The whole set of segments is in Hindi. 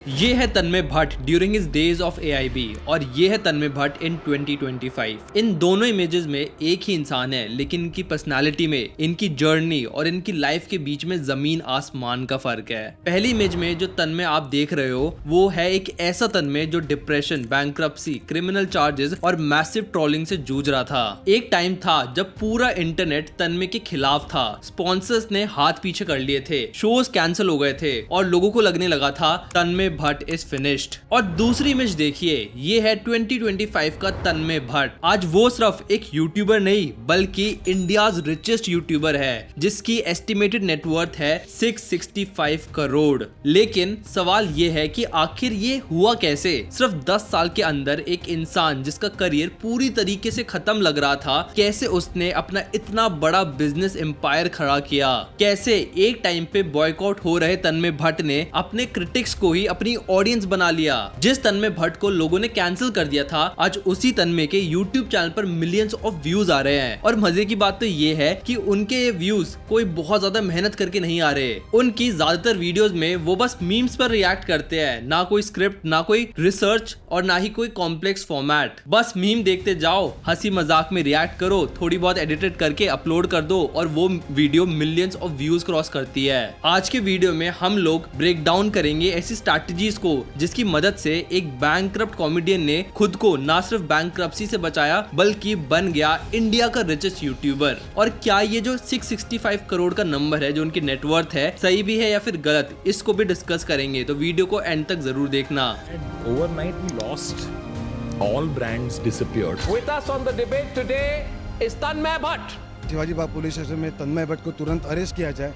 ये है Tanmay Bhat during his days of AIB और ये है तन्मय भट्ट इन 2025। इन दोनों इमेजेस में एक ही इंसान है, लेकिन इनकी पर्सनालिटी में, इनकी जर्नी और इनकी लाइफ के बीच में जमीन आसमान का फर्क है। पहली इमेज में जो तन्मय आप देख रहे हो वो है एक ऐसा तन्मय जो डिप्रेशन, बैंक्रप्सी, क्रिमिनल चार्जेस और मैसिव ट्रोलिंग से जूझ रहा था। एक टाइम था जब पूरा इंटरनेट तन्मय के खिलाफ था। स्पॉन्सर्स ने हाथ पीछे कर लिए थे, शोज कैंसिल हो गए थे और लोगों को लगने लगा था तन्मय भट्ट इज फिनिश्ड। और दूसरी इमेज देखिए, ये है 2025 का तन्मय भट्ट। आज वो सिर्फ एक यूट्यूबर नहीं बल्कि इंडियाज रिचेस्ट यूट्यूबर है, जिसकी एस्टिमेटेड नेटवर्थ है 665 करोड़। लेकिन सवाल ये है कि आखिर ये हुआ कैसे? सिर्फ 10 साल के अंदर एक इंसान जिसका करियर पूरी तरीके से खत्म लग रहा था, कैसे उसने अपना इतना बड़ा बिजनेस एम्पायर खड़ा किया? कैसे एक टाइम पे बॉयकॉट हो रहे तन्मय भट्ट ने अपने क्रिटिक्स को ही अपनी ऑडियंस बना लिया? जिस तन्मय भट्ट को लोगों ने कैंसिल कर दिया था, आज उसी तन्मय के यूट्यूब चैनल पर मिलियंस ऑफ व्यूज आ रहे हैं। और मजे की बात तो ये है कि उनके व्यूज कोई बहुत ज्यादा मेहनत करके नहीं आ रहे। उनकी ज्यादातर वीडियोस में वो बस मीम्स पर रिएक्ट करते हैं, ना कोई स्क्रिप्ट, ना कोई रिसर्च और ना ही कोई कॉम्प्लेक्स फॉर्मेट। बस मीम देखते जाओ, हंसी मजाक में रिएक्ट करो, थोड़ी बहुत एडिटेड करके अपलोड कर दो और वो video millions of views cross करती है। आज के वीडियो में हम लोग ब्रेक डाउन करेंगे ऐसी स्ट्रैटेजीज को जिसकी मदद से एक बैंकक्रप्ट कॉमेडियन ने खुद को ना सिर्फ बैंकक्रप्सी से बचाया बल्कि बन गया इंडिया का रिचेस्ट यूट्यूबर। और क्या ये जो 665 करोड़ का नंबर है जो उनकी नेटवर्थ है, सही भी है या फिर गलत, इसको भी डिस्कस करेंगे, तो वीडियो को एंड तक जरूर देखना। Overnight we lost. All brands disappeared. With us on the debate today is Tanmay Bhatt. Shivaji Bagh police station में तन्मय भट्ट को तुरंत अरेस्ट किया जाए।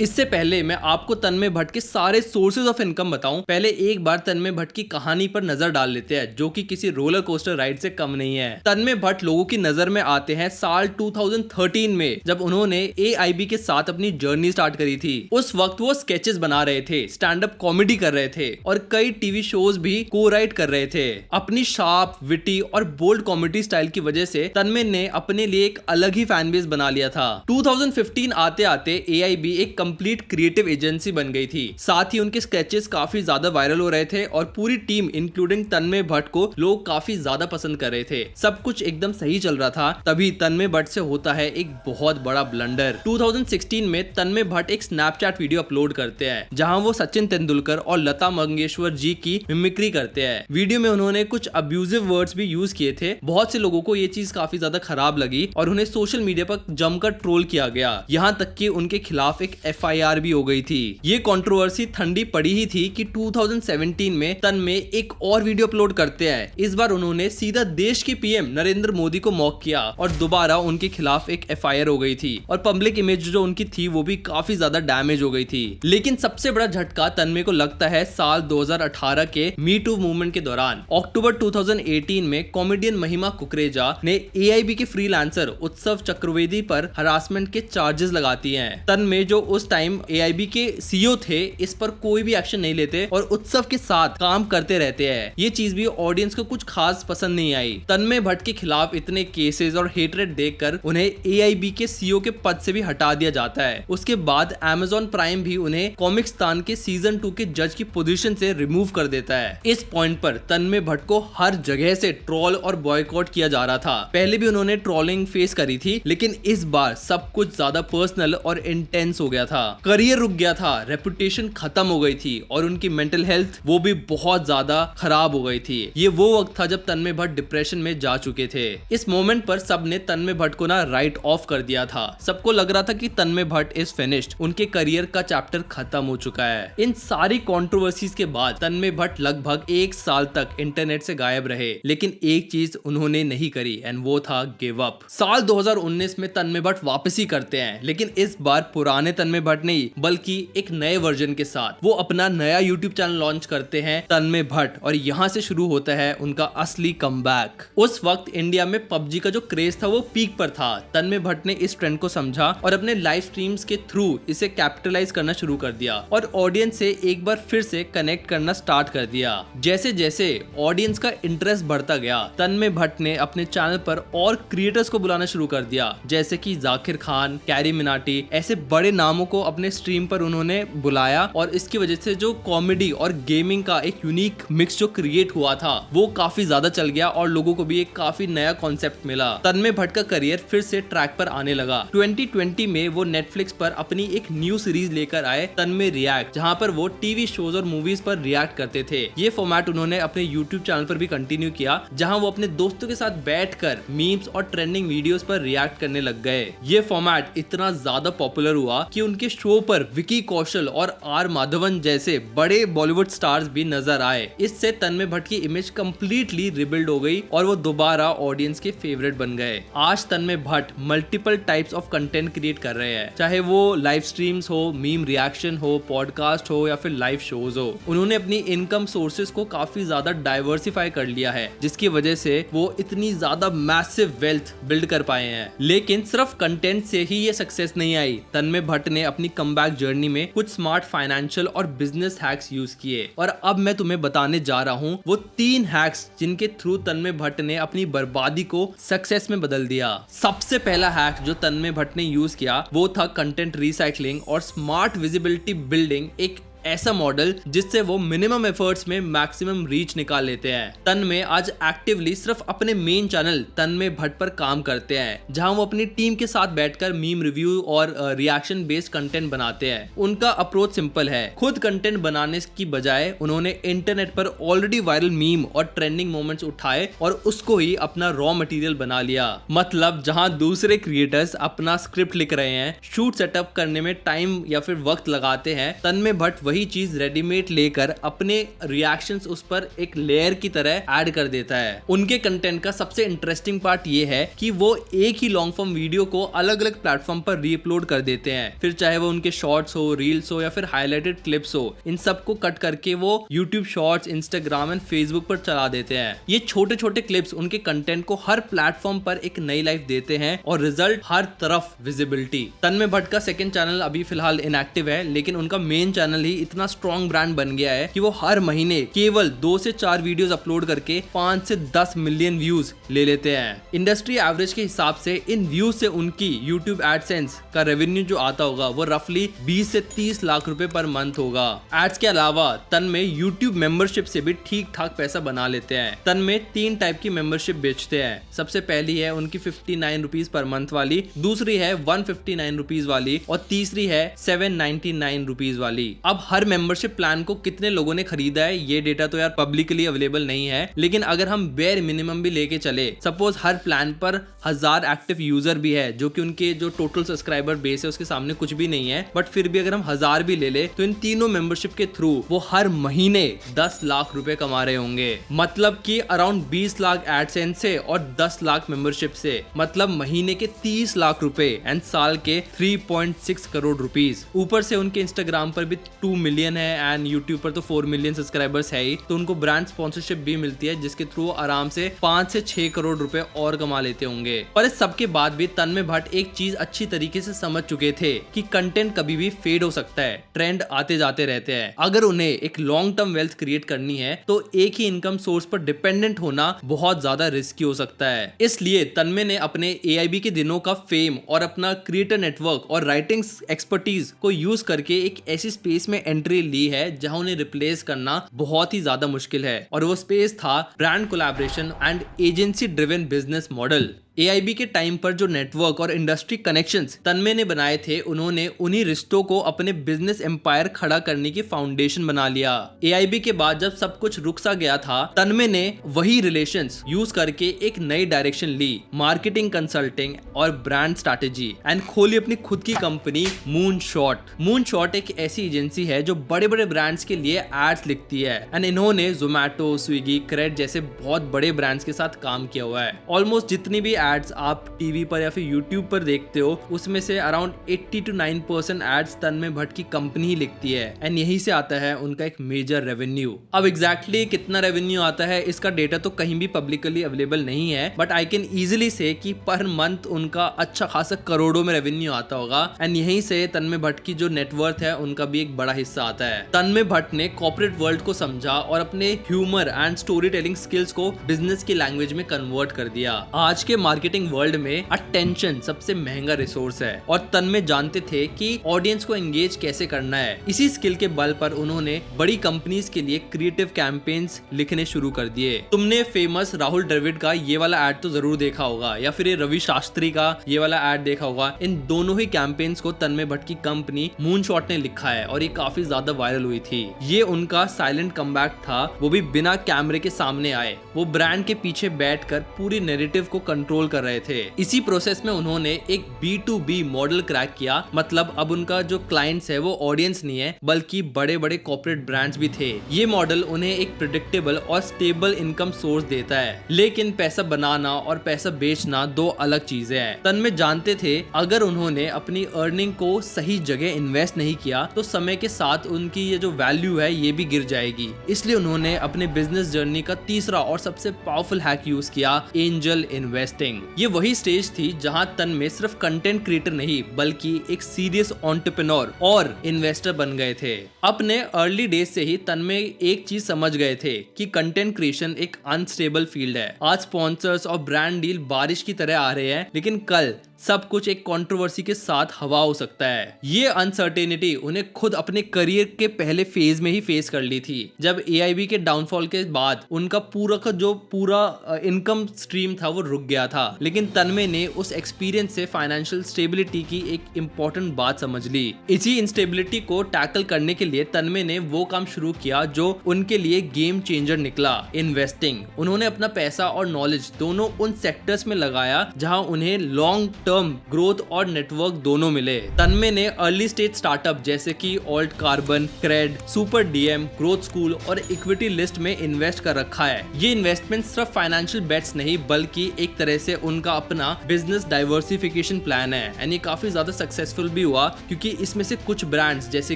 इससे पहले मैं आपको तन्मय भट्ट के सारे सोर्सेज ऑफ इनकम बताऊं, पहले एक बार तन्मय भट्ट की कहानी पर नजर डाल लेते हैं, जो कि किसी रोलर कोस्टर राइड से कम नहीं है। तन्मय भट्ट लोगों की नजर में आते हैं साल 2013 में, जब उन्होंने AIB के साथ अपनी जर्नी स्टार्ट करी थी। उस वक्त वो स्केचेस बना रहे थे, स्टैंड अप कॉमेडी कर रहे थे और कई टीवी शोज भी को राइट कर रहे थे। अपनी शार्प, विटी और बोल्ड कॉमेडी स्टाइल की वजह से तन्मय ने अपने लिए एक अलग ही फैन बेस बना लिया था। 2015 आते आते AIB एक कंप्लीट क्रिएटिव एजेंसी बन गई थी। साथ ही उनके स्केचेस काफी ज्यादा वायरल हो रहे थे और पूरी टीम इंक्लूडिंग तन्मय भट्ट को लोग काफी ज्यादा पसंद कर रहे थे। सब कुछ एकदम सही चल रहा था, तभी तन्मय भट्ट से होता है एक बहुत बड़ा ब्लंडर। 2016 में तन्मय भट्ट एक स्नैपचैट वीडियो अपलोड करते हैं जहां वो सचिन तेंदुलकर और लता मंगेशकर जी की मिमिक्री करते हैं। वीडियो में उन्होंने कुछ अब्यूजिव वर्ड्स भी यूज किए थे। बहुत से लोगों को ये चीज काफी ज्यादा खराब लगी और उन्हें सोशल मीडिया पर जमकर ट्रोल किया गया। यहाँ तक कि उनके खिलाफ एक FIR भी हो गई थी। ये कंट्रोवर्सी ठंडी पड़ी ही थी कि 2017 में तन्मय एक और वीडियो अपलोड करते हैं। इस बार उन्होंने सीधा देश के PM नरेंद्र मोदी को मॉक किया और दोबारा उनके खिलाफ एक FIR हो गई थी और पब्लिक इमेज जो उनकी थी वो भी काफी ज्यादा डैमेज हो गई थी। लेकिन सबसे बड़ा झटका तन्मय को लगता है साल 2018 के मी टू मूवमेंट के दौरान। अक्टूबर 2018 में कॉमेडियन महिमा कुकरेजा ने AIB के फ्रीलांसर उत्सव चतुर्वेदी पर हरासमेंट के चार्जेस लगाती हैं। तन्मय जो उस टाइम AIB के CEO थे, इस पर कोई भी एक्शन नहीं लेते और उत्सव के साथ काम करते रहते हैं। ये चीज भी ऑडियंस को कुछ खास पसंद नहीं आई। तन्मय भट्ट के खिलाफ इतने केसेस और हेटरेट देखकर उन्हें AIB के CEO के पद से भी हटा दिया जाता है। उसके बाद Amazon प्राइम भी उन्हें कॉमिक्स्तान के सीजन 2 के जज की पोजीशन से रिमूव कर देता है। इस पॉइंट पर तन्मय भट्ट को हर जगह से ट्रोल और बॉयकॉट किया जा रहा था। पहले भी उन्होंने ट्रोलिंग फेस करी थी, लेकिन इस बार सब कुछ ज्यादा पर्सनल और इंटेंस हो गया था। करियर रुक गया था, रेपुटेशन खत्म हो गई थी और उनकी मेंटल हेल्थ वो भी बहुत ज्यादा खराब हो गई थी। ये वो वक्त था जब तन्मय भट्ट डिप्रेशन में जा चुके थे। इस मोमेंट पर सबने तन्मय भट्ट को ना राइट ऑफ कर दिया था। सबको लग रहा था कि तन्मय भट्ट इज फिनिश्ड, उनके करियर का चैप्टर खत्म हो चुका है। इन सारी कंट्रोवर्सीज के बाद तन्मय भट्ट लगभग 1 साल तक इंटरनेट से गायब रहे, लेकिन एक चीज उन्होंने नहीं करी एंड वो था गिव अप। साल 2019 में तन्मय भट्ट वापसी करते हैं, लेकिन इस बार पुराने तन्मय तन्मय भट्ट नहीं बल्कि एक नए वर्जन के साथ। वो अपना नया यूट्यूब चैनल लॉन्च करते हैं तन्मय भट्ट, और यहाँ से शुरू होता है उनका असली कमबैक। उस वक्त इंडिया में पबजी का जो क्रेज था वो पीक पर था। तन्मय भट्ट ने इस ट्रेंड को समझा और अपने लाइव स्ट्रीम्स के थ्रू इसे कैपिटलाइज करना शुरू कर दिया और ऑडियंस से एक बार फिर से कनेक्ट करना स्टार्ट कर दिया। जैसे जैसे ऑडियंस का इंटरेस्ट बढ़ता गया, तन्मय भट्ट ने अपने चैनल पर और क्रिएटर्स को बुलाना शुरू कर दिया, जैसे कि जाकिर खान, कैरी मिनाटी, ऐसे बड़े नामों को अपने स्ट्रीम पर उन्होंने बुलाया। और इसकी वजह से जो कॉमेडी और गेमिंग का एक यूनिक मिक्स जो क्रिएट हुआ था वो काफी ज्यादा चल गया और लोगों को भी एक काफी नया कॉन्सेप्ट मिला। तन्मय भट्ट का करियर फिर से ट्रैक पर आने लगा। 2020 में वो नेटफ्लिक्स पर अपनी एक न्यू सीरीज लेकर आए, तन्मय रिएक्ट, जहां पर वो टीवी शोज और मूवीज पर रिएक्ट करते थे। ये फॉर्मेट उन्होंने अपने यूट्यूब चैनल पर भी कंटिन्यू किया, जहां वो अपने दोस्तों के साथ बैठकर मीम्स और ट्रेंडिंग वीडियोस पर रिएक्ट करने लग गए। ये फॉर्मेट इतना ज्यादा पॉपुलर हुआ कि उनके शो पर विकी कौशल और आर माधवन जैसे बड़े बॉलीवुड स्टार्स भी नजर आए। इससे तन्मय भट्ट की इमेज कंप्लीटली रिबिल्ड हो गई और वो दोबारा ऑडियंस के फेवरेट बन गए। आज Tanmay Bhat multiple types of content create कर रहे हैं, चाहे वो लाइव स्ट्रीम्स हो, मीम रिएक्शन हो, पॉडकास्ट हो या फिर लाइव शोज हो। उन्होंने अपनी इनकम सोर्सेज को काफी ज्यादा डाइवर्सिफाई कर लिया है, जिसकी वजह से वो इतनी ज्यादा मैसिव वेल्थ बिल्ड कर पाए हैं। लेकिन सिर्फ कंटेंट से ही ये सक्सेस नहीं आई। तन्मय भट्ट ने अपनी कमबैक जर्नी में कुछ स्मार्ट फाइनेंशियल और बिजनेस हैक्स यूज किए, और अब मैं तुम्हें बताने जा रहा हूँ वो 3 हैक्स जिनके थ्रू तन्मय भट्ट ने अपनी बर्बादी को सक्सेस में बदल दिया। सबसे पहला हैक जो तन्मय भट्ट ने यूज किया वो था कंटेंट रिसाइकलिंग और स्मार्ट विजिबिलिटी बिल्डिंग, एक ऐसा मॉडल जिससे वो मिनिमम एफर्ट्स में मैक्सिमम रीच निकाल लेते हैं। तन्मय आज एक्टिवली सिर्फ अपने मेन चैनल तन्मय भट्ट पर काम करते हैं, जहां वो अपनी टीम के साथ बैठकर मीम रिव्यू और रिएक्शन बेस्ड कंटेंट बनाते हैं। उनका अप्रोच सिंपल है, खुद कंटेंट बनाने की बजाय उन्होंने इंटरनेट पर ऑलरेडी वायरल मीम और ट्रेंडिंग मोमेंट्स उठाए और उसको ही अपना रॉ मटेरियल बना लिया। मतलब जहां दूसरे क्रिएटर्स अपना स्क्रिप्ट लिख रहे हैं, शूट सेटअप करने में टाइम या फिर वक्त लगाते हैं, तन्मय भट्ट वही चीज रेडीमेड लेकर अपने रिएक्शंस उस पर एक लेयर की तरह ऐड कर देता है। उनके कंटेंट का सबसे इंटरेस्टिंग पार्ट ये है कि वो एक ही लॉन्ग फॉर्म वीडियो को अलग अलग प्लेटफॉर्म पर रीअपलोड कर देते हैं। फिर चाहे वो उनके शॉर्ट्स हो, रील्स हो या फिर हाईलाइटेड क्लिप्स हो, इन सबको कट करके वो YouTube shorts, Instagram and Facebook पर चला देते हैं। ये छोटे छोटे क्लिप्स उनके कंटेंट को हर प्लेटफॉर्म पर एक नई लाइफ देते हैं और रिजल्ट हर तरफ विजिबिलिटी। तन्मय भट्ट का सेकंड चैनल अभी फिलहाल इनएक्टिव है, लेकिन उनका मेन चैनल ही इतना स्ट्रॉन्ग ब्रांड बन गया है कि वो हर महीने केवल 2 से 4 वीडियोस अपलोड करके 5 से 10 मिलियन व्यूज ले लेते हैं। इंडस्ट्री एवरेज के हिसाब से इन व्यूज से उनकी यूट्यूब एडसेंस का रेवेन्यू जो आता होगा वो रफली 20 से 30 लाख रुपए पर मंथ होगा। एड्स के अलावा तन्मय यूट्यूब मेंबरशिप से भी ठीक ठाक पैसा बना लेते हैं। तन्मय 3 टाइप की मेंबरशिप बेचते हैं। सबसे पहली है उनकी 59 रुपीज पर मंथ वाली, दूसरी है 159 रुपीज वाली और तीसरी है 799 रुपीज वाली। अब हर मेंबरशिप प्लान को कितने लोगों ने खरीदा है ये डेटा तो यार पब्लिकली अवेलेबल नहीं है, लेकिन अगर हम बेयर मिनिमम भी लेके चले, सपोज हर प्लान पर 1000 एक्टिव यूजर भी है, जो कि उनके जो टोटल सब्सक्राइबर बेस है उसके सामने कुछ भी नहीं है, बट फिर भी अगर हम 1000 भी ले ले तो इन तीनों मेंबरशिप के थ्रू वो हर महीने 10 लाख रुपए कमा रहे होंगे। मतलब कि अराउंड 20 लाख एडसेंस से और 10 लाख मेंबरशिप से, मतलब महीने के 30 लाख रुपए एंड साल के 3.6 करोड़ रुपीस। ऊपर से उनके इंस्टाग्राम पर भी 2 मिलियन है एंड यूट्यूब पर तो 4 मिलियन सब्सक्राइबर्स है ही, तो उनको ब्रांड स्पॉन्सरशिप भी मिलती है, जिसके थ्रू आराम से 5 से 6 करोड़ रुपए और कमा लेते होंगे। पर इस सबके बाद भी तन्मय भट्ट एक चीज अच्छी तरीके से समझ चुके थे कि कंटेंट कभी भी फेड हो सकता है, ट्रेंड आते जाते रहते हैं। अगर उन्हें एक लॉन्ग टर्म वेल्थ क्रिएट करनी है तो एक ही इनकम सोर्स पर डिपेंडेंट होना बहुत ज्यादा रिस्की हो सकता है। इसलिए तन्मय ने अपने AIB के दिनों का फेम और अपना क्रिएटर नेटवर्क और राइटिंग एक्सपर्टीज को यूज करके एक ऐसी स्पेस में एंट्री ली है जहां उन्हें रिप्लेस करना बहुत ही ज्यादा मुश्किल है, और वो स्पेस था brand collaboration and agency driven business model. AIB के टाइम पर जो नेटवर्क और इंडस्ट्री कनेक्शंस तन्मय ने बनाए थे, उन्होंने उन्हीं रिश्तों को अपने बिजनेस एम्पायर खड़ा करने की फाउंडेशन बना लिया। AIB के बाद जब सब कुछ रुक सा गया था, तन्मय ने वही रिलेशंस यूज करके एक नई डायरेक्शन ली, मार्केटिंग, कंसल्टिंग और ब्रांड स्ट्रैटेजी, एंड खोली अपनी खुद की कंपनी मूनशॉट। मूनशॉट एक ऐसी एजेंसी है जो बड़े बड़े ब्रांड्स के लिए एड्स लिखती है, एंड इन्होंने जोमैटो, स्विगी, क्रेड जैसे बहुत बड़े ब्रांड्स के साथ काम किया हुआ है। ऑलमोस्ट जितनी भी एड्स आप टीवी पर या फिर यूट्यूब पर देखते हो उसमें से अराउंड 80 to 9% एड्स तन्मय भट्ट की कंपनी ही लिखती है एंड यहीं से आता है उनका एक मेजर रेवेन्यू। अब एग्जैक्टली कितना रेवेन्यू आता है इसका डेटा तो कहीं भी पब्लिकली अवेलेबल नहीं है, बट आई कैन इजीली से कि पर मंथ उनका अच्छा खासा करोड़ों में रेवेन्यू आता होगा एंड यहीं से तन्मय भट्ट की जो नेटवर्थ है उनका भी एक बड़ा हिस्सा आता है। तन्मय भट्ट ने कॉर्पोरेट वर्ल्ड को समझा और अपने humour and story telling skills को बिजनेस की लैंग्वेज में कन्वर्ट कर दिया। आज के मार्केटिंग वर्ल्ड में अटेंशन सबसे महंगा रिसोर्स है और तन्मय जानते थे कि ऑडियंस को एंगेज कैसे करना है। इसी स्किल के बल पर उन्होंने बड़ी कंपनीज के लिए क्रिएटिव कैंपेन्स लिखने शुरू कर दिए। तुमने फेमस राहुल द्रविड़ का ये वाला एड तो जरूर देखा होगा या फिर रवि शास्त्री का ये वाला एड देखा होगा। इन दोनों ही कैंपेन्स को तन्मय भट्ट की कंपनी मूनशॉट ने लिखा है और ये काफी ज्यादा वायरल हुई थी। ये उनका साइलेंट कमबैक था, वो भी बिना कैमरे के सामने आए। वो ब्रांड के पीछे बैठकर पूरी नैरेटिव को कंट्रोल कर रहे थे। इसी प्रोसेस में उन्होंने एक B2B मॉडल क्रैक किया, मतलब अब उनका जो क्लाइंट्स है वो ऑडियंस नहीं है बल्कि बड़े बड़े कॉर्पोरेट ब्रांड्स भी थे। ये मॉडल उन्हें एक प्रिडिक्टेबल और स्टेबल इनकम सोर्स देता है, लेकिन पैसा बनाना और पैसा बेचना दो अलग चीजें हैं। तन्मय जानते थे अगर उन्होंने अपनी अर्निंग को सही जगह इन्वेस्ट नहीं किया तो समय के साथ उनकी ये जो वैल्यू है ये भी गिर जाएगी। इसलिए उन्होंने अपने बिजनेस जर्नी का तीसरा और सबसे पावरफुल हैक यूज किया, एंजल इन्वेस्टिंग। ये वही स्टेज थी जहां तन्मय सिर्फ कंटेंट क्रिएटर नहीं बल्कि एक सीरियस एंटरप्रेन्योर और इन्वेस्टर बन गए थे। अपने अर्ली डेज से ही तन्मय एक चीज समझ गए थे कि कंटेंट क्रिएशन एक अनस्टेबल फील्ड है। आज स्पॉन्सर्स और ब्रांड डील बारिश की तरह आ रहे हैं, लेकिन कल सब कुछ एक कंट्रोवर्सी के साथ हवा हो सकता है। ये अनसर्टेनिटी उन्हें खुद अपने करियर के पहले फेज में ही फेस कर ली थी। जब AIB के डाउनफॉल के बाद उनका पूरा का जो पूरा इनकम स्ट्रीम था वो रुक गया था, लेकिन तन्मय ने उस एक्सपीरियंस से फाइनेंशियल स्टेबिलिटी की एक इम्पोर्टेंट बात समझ ली। इसी इंस्टेबिलिटी को टैकल करने के लिए तन्मय ने वो काम शुरू किया जो उनके लिए गेम चेंजर निकला, इन्वेस्टिंग। उन्होंने अपना पैसा और नॉलेज दोनों उन सेक्टर्स में लगाया जहां उन्हें लॉन्ग टर्म ग्रोथ और नेटवर्क दोनों मिले। तन्मय ने अर्ली स्टेज स्टार्टअप जैसे कि Alt Carbon, Cred, Super DM, Growth School और इक्विटी लिस्ट में इन्वेस्ट कर रखा है। ये इन्वेस्टमेंट सिर्फ फाइनेंशियल बेट्स नहीं बल्कि एक तरह से उनका अपना बिजनेस डाइवर्सिफिकेशन प्लान है एंड ये काफी ज्यादा सक्सेसफुल भी हुआ क्योंकि इसमें से कुछ ब्रांड्स जैसे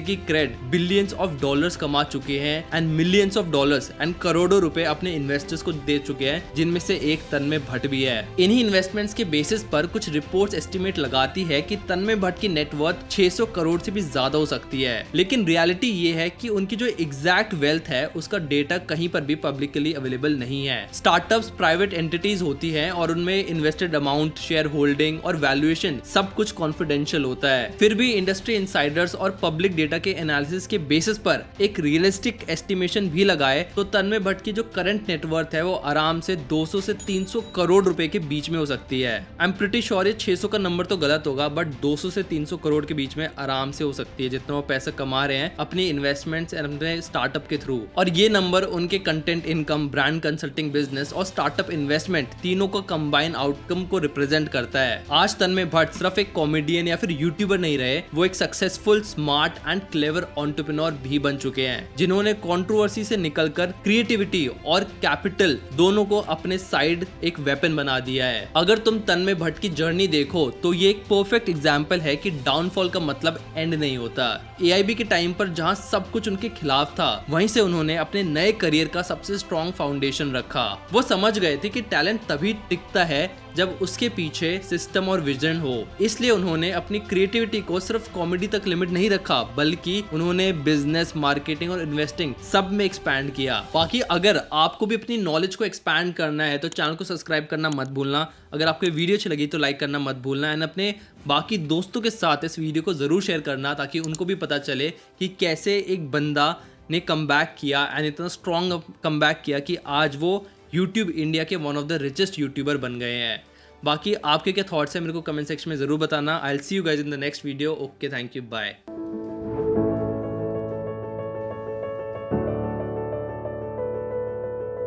कि क्रेड बिलियंस ऑफ डॉलर्स कमा चुके हैं and millions of dollars and करोड़ों रुपए अपने इन्वेस्टर्स को दे चुके हैं, जिनमें से एक तन्मय भट्ट भी है। इन्हीं इन्वेस्टमेंट्स के बेसिस पर कुछ रिपोर्ट्स एस्टिमेट लगाती है कि तन्मय भट्ट की नेटवर्थ 600 करोड़ से भी ज्यादा हो सकती है, लेकिन रियलिटी ये है कि उनकी जो एग्जैक्ट वेल्थ है उसका डेटा कहीं पर भी पब्लिकली अवेलेबल नहीं है। स्टार्टअप्स प्राइवेट एंटिटीज होती हैं और उनमें इन्वेस्टेड अमाउंट, शेयर होल्डिंग और वैल्यूएशन सब कुछ कॉन्फिडेंशियल होता है। फिर भी इंडस्ट्री इनसाइडर्स और पब्लिक डेटा के एनालिसिस के बेसिस पर एक रियलिस्टिक एस्टिमेशन भी लगाए तो तन्मय भट्ट की जो करंट नेटवर्थ है वो आराम से 200 से 300 करोड़ रुपए के बीच में हो सकती है। आई एम प्रिटी श्योर 600 का नंबर तो गलत होगा, बट 200 से 300 करोड़ के बीच में आराम से हो सकती है जितना वो पैसा कमा रहे हैं अपनी इन्वेस्टमेंट्स एंड अपने स्टार्टअप के थ्रू। और ये नंबर उनके content income, brand consulting business और स्टार्टअप इन्वेस्टमेंट तीनों का कंबाइन आउटकम को रिप्रेजेंट करता है। आज तन्मय भट्ट सिर्फ एक कॉमेडियन या फिर यूट्यूबर नहीं रहे, वो एक successful, smart and clever entrepreneur भी बन चुके हैं जिन्होंने कंट्रोवर्सी से निकलकर क्रिएटिविटी और कैपिटल दोनों को अपने साइड एक वेपन बना दिया है। अगर तुम तन्मय भट्ट की जर्नी देखो तो ये एक परफेक्ट एग्जांपल है कि डाउनफॉल का मतलब एंड नहीं होता। AIB के टाइम पर जहां सब कुछ उनके खिलाफ था, वहीं से उन्होंने अपने नए करियर का सबसे स्ट्रॉन्ग फाउंडेशन रखा। वो समझ गए थे कि टैलेंट तभी टिकता है जब उसके पीछे सिस्टम और विजन हो। इसलिए उन्होंने अपनी क्रिएटिविटी को सिर्फ कॉमेडी तक लिमिट नहीं रखा, बल्कि उन्होंने बिजनेस, मार्केटिंग और इन्वेस्टिंग सब में एक्सपैंड किया। बाकी अगर आपको भी अपनी नॉलेज को एक्सपैंड करना है तो चैनल को सब्सक्राइब करना मत भूलना। अगर आपको वीडियो अच्छी लगी तो लाइक करना मत भूलना एंड अपने बाकी दोस्तों के साथ इस वीडियो को जरूर शेयर करना ताकि उनको भी पता चले कि कैसे एक बंदा ने कमबैक किया एंड इतना स्ट्रॉन्ग कमबैक किया कि आज वो यूट्यूब इंडिया के one of the richest YouTuber बन गए हैं। बाकी आपके क्या थॉट्स हैं मेरे को कमेंट सेक्शन में ज़रूर बताना। I will see you guys in the next video. Okay, thank you, bye.